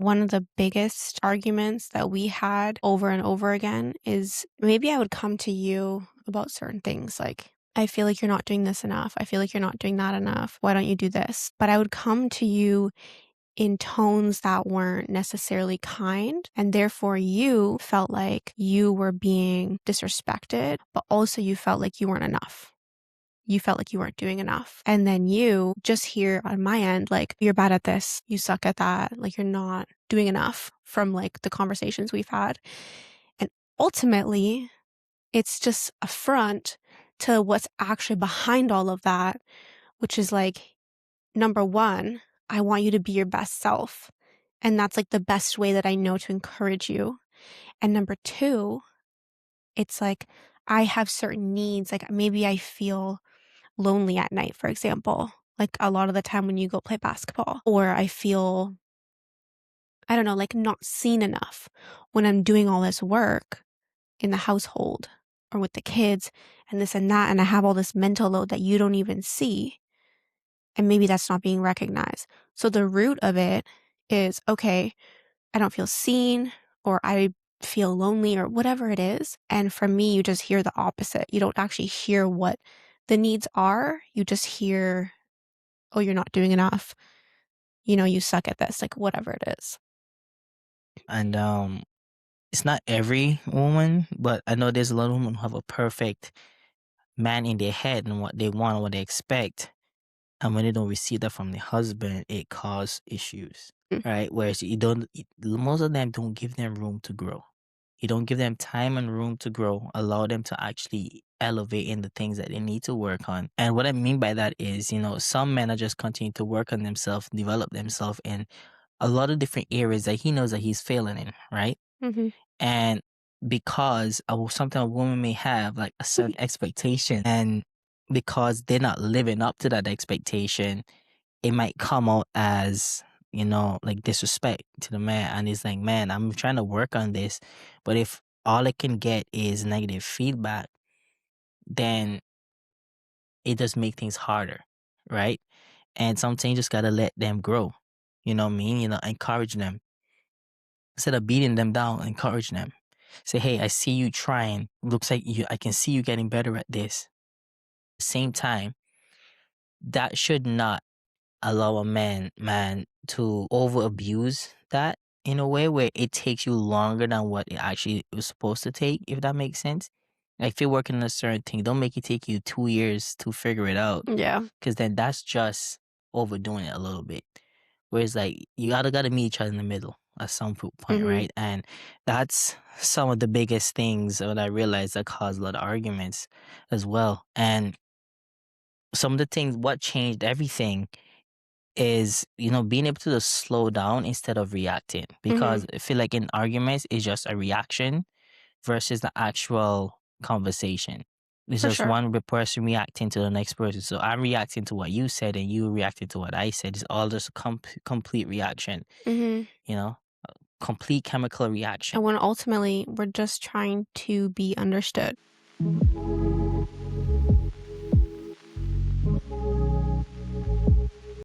One of the biggest arguments that we had over and over again is maybe I would come to you about certain things like, I feel like you're not doing this enough. I feel like you're not doing that enough. Why don't you do this? But I would come to you in tones that weren't necessarily kind. And therefore you felt like you were being disrespected, but also you felt like you weren't enough. You felt like you weren't doing enough. And then you just hear on my end, like, you're bad at this. You suck at that. Like, you're not doing enough from like the conversations we've had. And ultimately, it's just a front to what's actually behind all of that, which is like, number one, I want you to be your best self. And that's like the best way that I know to encourage you. And number two, it's like, I have certain needs. Like maybe I feel lonely at night, for example, like a lot of the time when you go play basketball, or I feel, I don't know, like not seen enough when I'm doing all this work in the household or with the kids and this and that. And I have all this mental load that you don't even see. And maybe that's not being recognized. So the root of it is, okay, I don't feel seen, or I feel lonely, or whatever it is. And for me, you just hear the opposite. You don't actually hear what the needs are. You just hear, oh, you're not doing enough. You know, you suck at this, like whatever it is. And it's not every woman, but I know there's a lot of women who have a perfect man in their head and what they want and what they expect. And when they don't receive that from the husband, it causes issues, Mm. right? Whereas most of them don't give them room to grow. You don't give them time and room to grow, allow them to actually elevate in the things that they need to work on. And what I mean by that is, some men are just continuing to work on themselves, develop themselves in a lot of different areas that he knows that he's failing in, right? Mm-hmm. And because sometimes a woman may have like a certain expectation, and because they're not living up to that expectation, it might come out as, like disrespect to the man. And it's like, man, I'm trying to work on this. But if all I can get is negative feedback, then it does make things harder, right? And sometimes you just got to let them grow. You know what I mean? Encourage them. Instead of beating them down, encourage them. Say, hey, I see you trying. Looks like I can see you getting better at this. Same time, that should not allow a man to over abuse that in a way where it takes you longer than what it actually was supposed to take, if that makes sense. Like if you're working on a certain thing, don't make it take you 2 years to figure it out. Yeah. Because then that's just overdoing it a little bit. Whereas like you gotta meet each other in the middle at some point, Mm-hmm. right? And that's some of the biggest things that I realized that cause a lot of arguments as well. And some of the things, what changed everything is, being able to just slow down instead of reacting. Because I feel like in arguments, it's just a reaction versus the actual conversation. It's For just sure. one person reacting to the next person. So I'm reacting to what you said and you reacting to what I said. It's all just a complete reaction, Mm-hmm. complete chemical reaction. And when ultimately we're just trying to be understood.